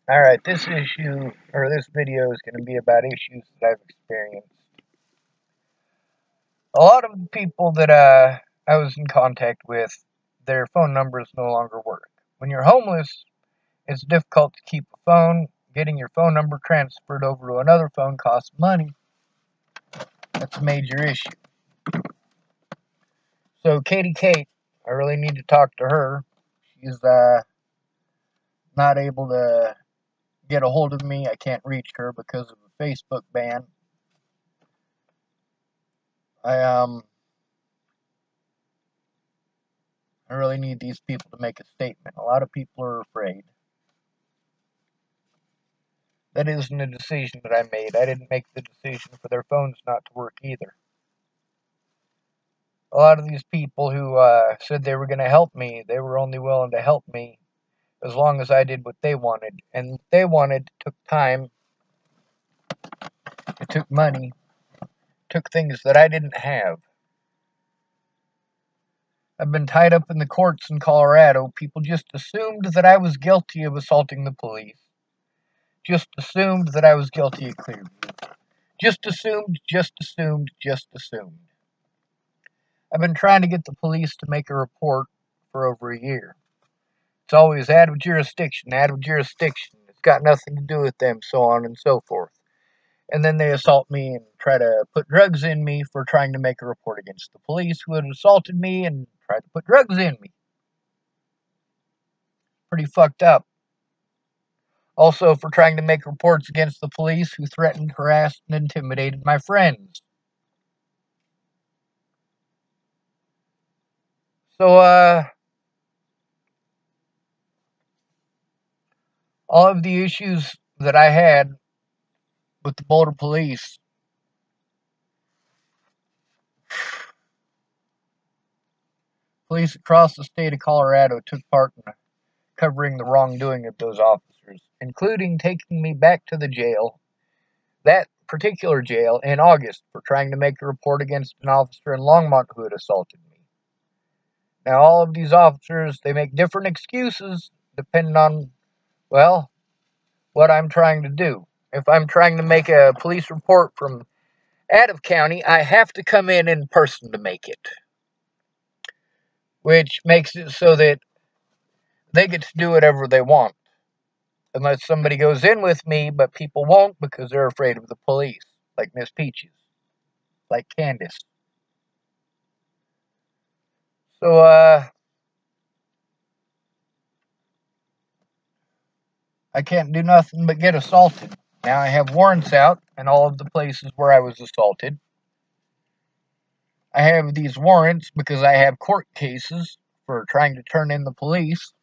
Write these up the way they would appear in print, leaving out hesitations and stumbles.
Alright, this issue, or this video is going to be about issues that I've experienced. A lot of the people that I was in contact with, their phone numbers no longer work. When you're homeless, it's difficult to keep a phone. Getting your phone number transferred over to another phone costs money. That's a major issue. So Katie Kate, I really need to talk to her. She's not able to get a hold of me. I can't reach her because of a Facebook ban. I I really need these people to make a statement. A lot of people are afraid. That isn't a decision that I made. I didn't make the decision for their phones not to work either. A lot of these people who said they were going to help me, they were only willing to help me as long as I did what they wanted. And what they wanted took time, it took money, took things that I didn't have. I've been tied up in the courts in Colorado. People just assumed that I was guilty of assaulting the police. Just assumed that I was guilty of Clearview. Just assumed, just assumed, just assumed. I've been trying to get the police to make a report for over a year. It's always out of jurisdiction, out of jurisdiction. It's got nothing to do with them, so on and so forth. And then they assault me and try to put drugs in me for trying to make a report against the police who had assaulted me and tried to put drugs in me. Pretty fucked up. Also for trying to make reports against the police who threatened, harassed, and intimidated my friends. So, all of the issues that I had with the Boulder police, police across the state of Colorado took part in covering the wrongdoing of those officers, including taking me back to the jail, that particular jail, in August for trying to make a report against an officer in Longmont who had assaulted me. Now, all of these officers, they make different excuses depending on, well, what I'm trying to do. If I'm trying to make a police report from out of county, I have to come in person to make it, which makes it so that they get to do whatever they want. Unless somebody goes in with me, but people won't because they're afraid of the police, like Miss Peaches, like Candace. So, I can't do nothing but get assaulted. Now I have warrants out in all of the places where I was assaulted. I have these warrants because I have court cases for trying to turn in the police.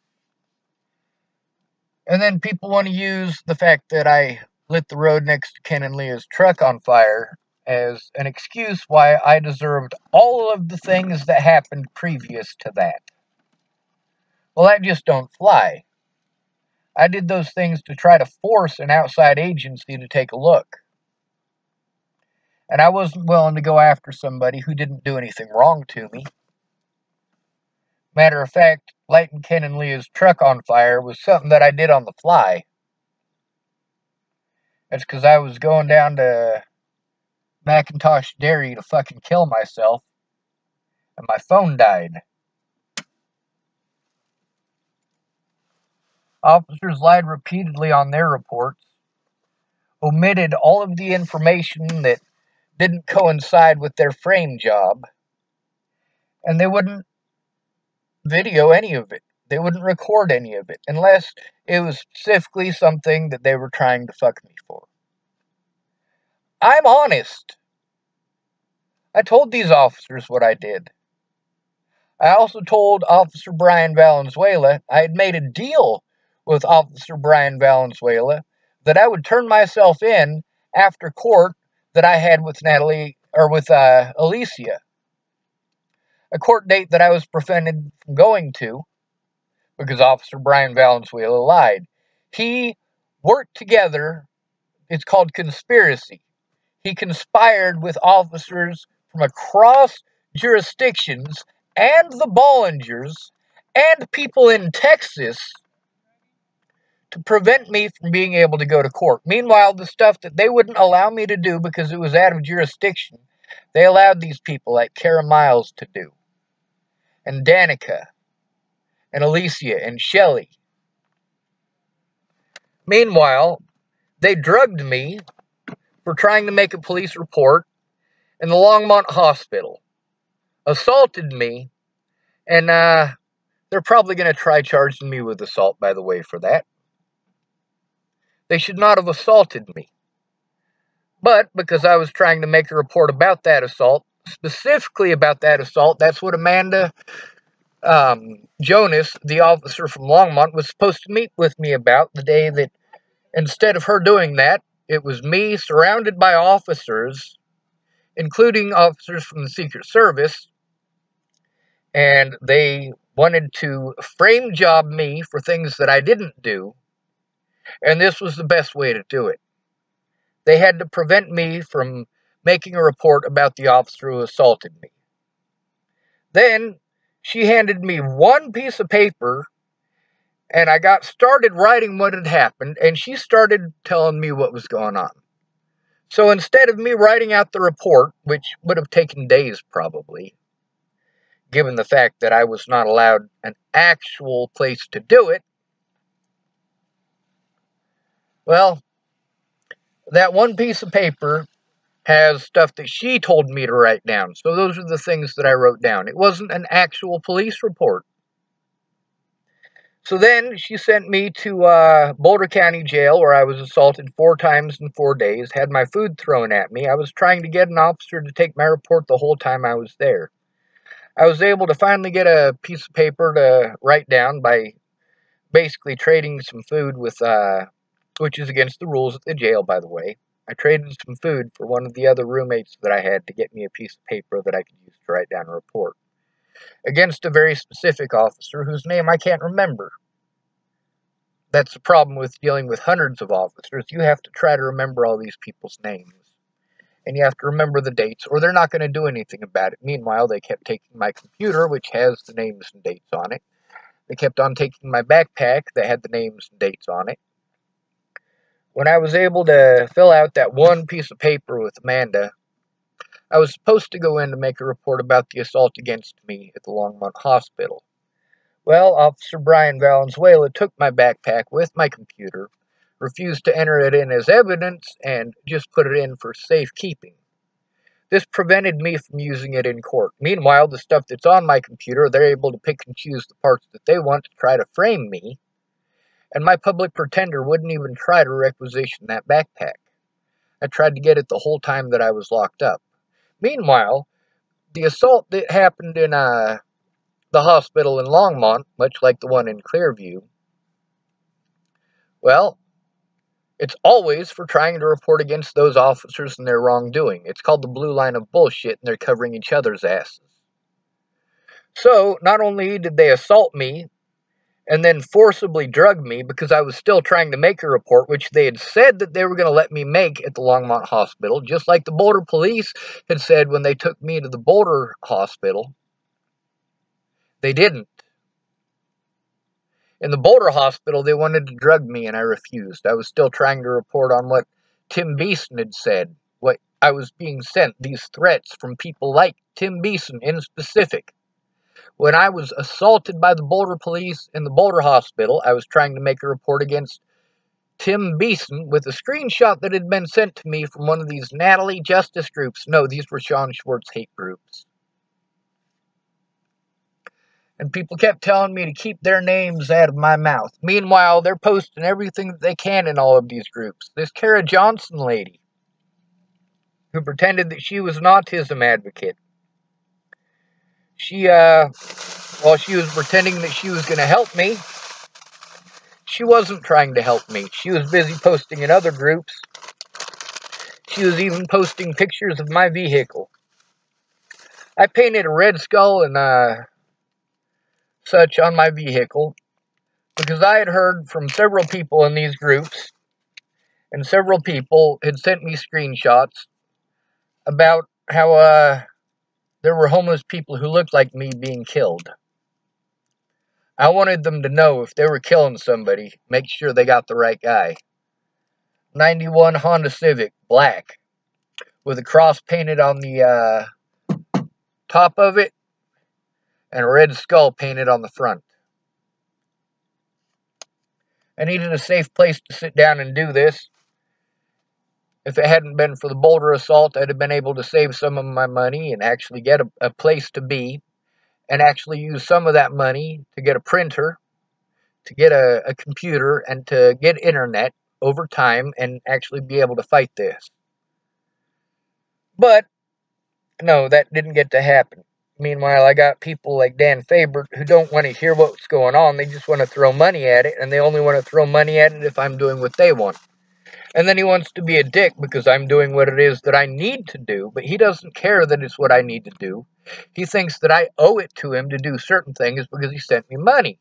And then people want to use the fact that I lit the road next to Ken and Leah's truck on fire as an excuse why I deserved all of the things that happened previous to that. Well, that just don't fly. I did those things to try to force an outside agency to take a look. And I wasn't willing to go after somebody who didn't do anything wrong to me. Matter of fact, lighting Ken and Leah's truck on fire was something that I did on the fly. That's because I was going down to Macintosh Dairy to fucking kill myself, and my phone died. Officers lied repeatedly on their reports, omitted all of the information that didn't coincide with their frame job, and they wouldn't video any of it. They wouldn't record any of it unless it was specifically something that they were trying to fuck me for. I'm honest. I told these officers what I did. I also told Officer Brian Valenzuela I had made a deal with Officer Brian Valenzuela that I would turn myself in after court that I had with Alicia. A court date that I was prevented from going to because Officer Brian Valenzuela lied. He worked together. It's called conspiracy. He conspired with officers from across jurisdictions and the Bollingers and people in Texas to prevent me from being able to go to court. Meanwhile, the stuff that they wouldn't allow me to do because it was out of jurisdiction, they allowed these people like Kara Miles to do, and Danica, and Alicia, and Shelley. Meanwhile, they drugged me for trying to make a police report in the Longmont Hospital, assaulted me, and they're probably going to try charging me with assault, by the way, for that. They should not have assaulted me. But because I was trying to make a report about that assault, specifically about that assault, that's what Amanda Jonas, the officer from Longmont, was supposed to meet with me about the day that, instead of her doing that, it was me surrounded by officers, including officers from the Secret Service, and they wanted to frame job me for things that I didn't do, and this was the best way to do it. They had to prevent me from making a report about the officer who assaulted me. Then she handed me one piece of paper, and I got started writing what had happened, and she started telling me what was going on. So instead of me writing out the report, which would have taken days probably, given the fact that I was not allowed an actual place to do it, well, that one piece of paper has stuff that she told me to write down. So those are the things that I wrote down. It wasn't an actual police report. So then she sent me to Boulder County Jail, where I was assaulted 4 times in 4 days, had my food thrown at me. I was trying to get an officer to take my report the whole time I was there. I was able to finally get a piece of paper to write down by basically trading some food with, which is against the rules at the jail, by the way. I traded some food for one of the other roommates that I had to get me a piece of paper that I could use to write down a report, against a very specific officer whose name I can't remember. That's the problem with dealing with hundreds of officers. You have to try to remember all these people's names. And you have to remember the dates, or they're not going to do anything about it. Meanwhile, they kept taking my computer, which has the names and dates on it. They kept on taking my backpack that had the names and dates on it. When I was able to fill out that one piece of paper with Amanda, I was supposed to go in to make a report about the assault against me at the Longmont Hospital. Well, Officer Brian Valenzuela took my backpack with my computer, refused to enter it in as evidence, and just put it in for safekeeping. This prevented me from using it in court. Meanwhile, the stuff that's on my computer, they're able to pick and choose the parts that they want to try to frame me, and my public pretender wouldn't even try to requisition that backpack. I tried to get it the whole time that I was locked up. Meanwhile, the assault that happened in the hospital in Longmont, much like the one in Clearview, well, it's always for trying to report against those officers and their wrongdoing. It's called the blue line of bullshit, and they're covering each other's asses. So, not only did they assault me and then forcibly drug me because I was still trying to make a report, which they had said that they were going to let me make at the Longmont Hospital, just like the Boulder police had said when they took me to the Boulder Hospital. They didn't. In the Boulder Hospital, they wanted to drug me, and I refused. I was still trying to report on what Tim Beeson had said, what I was being sent, these threats from people like Tim Beeson in specific. When I was assaulted by the Boulder police in the Boulder Hospital, I was trying to make a report against Tim Beeson with a screenshot that had been sent to me from one of these Natalie Justice groups. No, these were Sean Schwartz hate groups. And people kept telling me to keep their names out of my mouth. Meanwhile, they're posting everything that they can in all of these groups. This Kara Johnson lady, who pretended that she was an autism advocate, she, while she was pretending that she was going to help me, she wasn't trying to help me. She was busy posting in other groups. She was even posting pictures of my vehicle. I painted a red skull and such on my vehicle because I had heard from several people in these groups, and several people had sent me screenshots about how there were homeless people who looked like me being killed. I wanted them to know if they were killing somebody, make sure they got the right guy. 91 Honda Civic, black, with a cross painted on the top of it, and a red skull painted on the front. I needed a safe place to sit down and do this. If it hadn't been for the Boulder assault, I'd have been able to save some of my money and actually get a place to be, and actually use some of that money to get a printer, to get a computer, and to get internet over time and actually be able to fight this. But, no, that didn't get to happen. Meanwhile, I got people like Dan Faber who don't want to hear what's going on. They just want to throw money at it, and they only want to throw money at it if I'm doing what they want. And then he wants to be a dick because I'm doing what it is that I need to do, but he doesn't care that it's what I need to do. He thinks that I owe it to him to do certain things because he sent me money.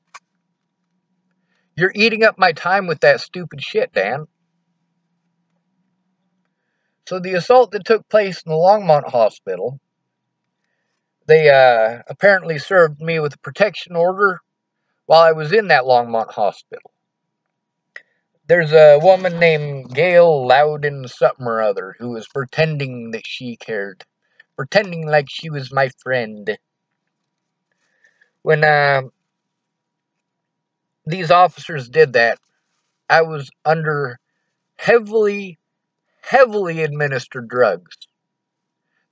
You're eating up my time with that stupid shit, Dan. So the assault that took place in the Longmont Hospital, they apparently served me with a protection order while I was in that Longmont Hospital. There's a woman named Gail Loudon something or other who was pretending that she cared. Pretending like she was my friend. When these officers did that, I was under heavily administered drugs.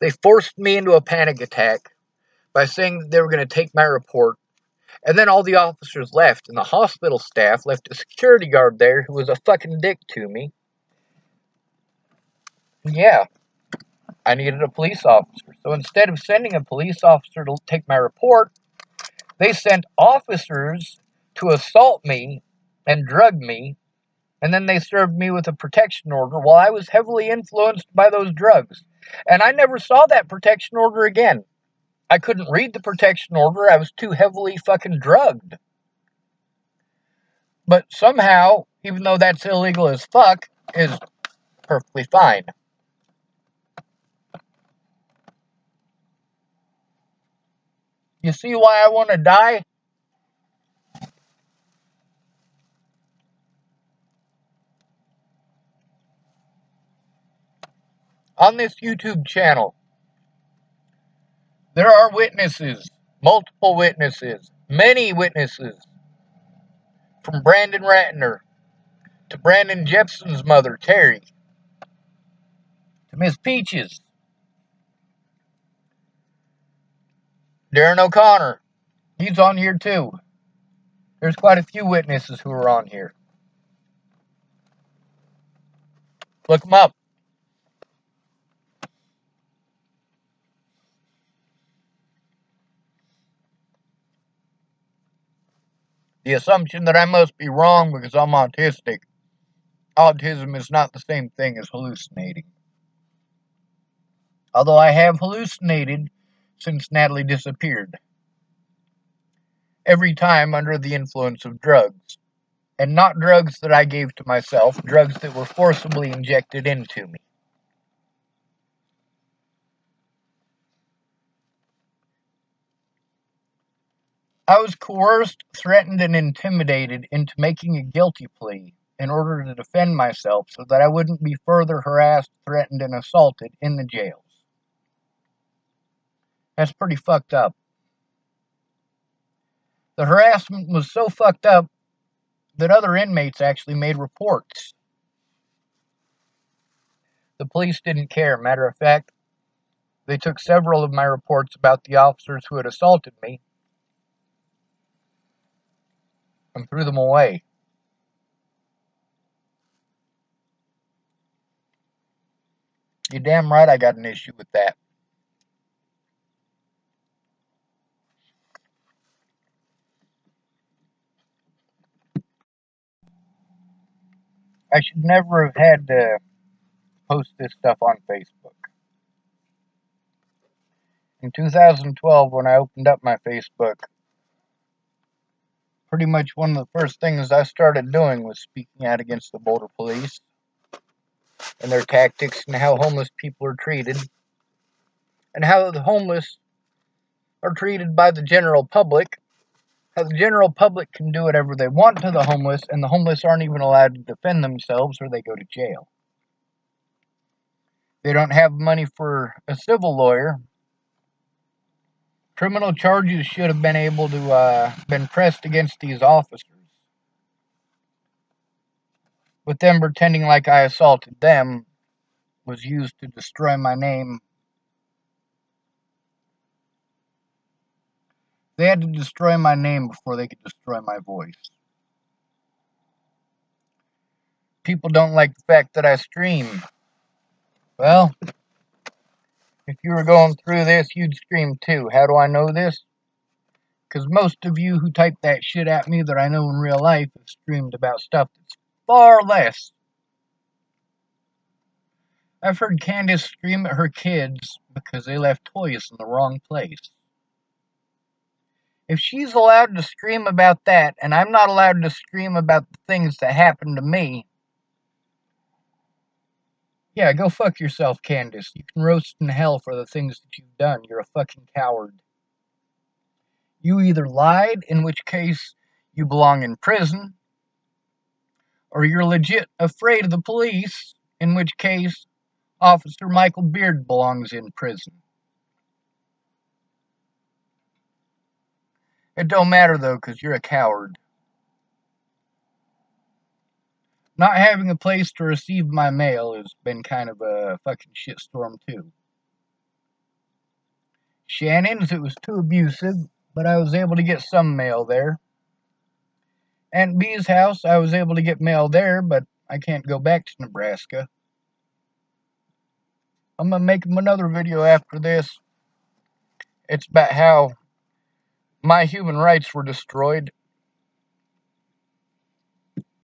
They forced me into a panic attack by saying that they were going to take my report. And then all the officers left, and the hospital staff left a security guard there who was a fucking dick to me. Yeah, I needed a police officer. So instead of sending a police officer to take my report, they sent officers to assault me and drug me, and then they served me with a protection order while I was heavily influenced by those drugs. And I never saw that protection order again. I couldn't read the protection order. I was too heavily fucking drugged. But somehow, even though that's illegal as fuck, is perfectly fine. You see why I want to die? On this YouTube channel, there are witnesses, multiple witnesses, many witnesses, from Brandon Ratner to Brandon Jepson's mother, Terry, to Miss Peaches, Darren O'Connor. He's on here too. There's quite a few witnesses who are on here. Look them up. The assumption that I must be wrong because I'm autistic. Autism is not the same thing as hallucinating. Although I have hallucinated since Natalie disappeared. Every time under the influence of drugs. And not drugs that I gave to myself, drugs that were forcibly injected into me. I was coerced, threatened, and intimidated into making a guilty plea in order to defend myself so that I wouldn't be further harassed, threatened, and assaulted in the jails. That's pretty fucked up. The harassment was so fucked up that other inmates actually made reports. The police didn't care. Matter of fact, they took several of my reports about the officers who had assaulted me and threw them away. You're damn right I got an issue with that. I should never have had to post this stuff on Facebook. In 2012, when I opened up my Facebook, pretty much one of the first things I started doing was speaking out against the Boulder police and their tactics and how homeless people are treated and how the homeless are treated by the general public How the general public can do whatever they want to the homeless, and the homeless aren't even allowed to defend themselves or they go to jail. They don't have money for a civil lawyer. Criminal charges should have been able to been pressed against these officers. With them pretending like I assaulted them was used to destroy my name. They had to destroy my name before they could destroy my voice. People don't like the fact that I stream. Well, if you were going through this, you'd stream too. How do I know this? Because most of you who type that shit at me that I know in real life have streamed about stuff that's far less. I've heard Candace scream at her kids because they left toys in the wrong place. If she's allowed to scream about that, and I'm not allowed to scream about the things that happened to me, yeah, go fuck yourself, Candace. You can roast in hell for the things that you've done. You're a fucking coward. You either lied, in which case you belong in prison, or you're legit afraid of the police, in which case Officer Michael Beard belongs in prison. It don't matter, though, because you're a coward. Not having a place to receive my mail has been kind of a fucking shitstorm, too. Shannon's, it was too abusive, but I was able to get some mail there. Aunt B's house, I was able to get mail there, but I can't go back to Nebraska. I'm going to make another video after this. It's about how my human rights were destroyed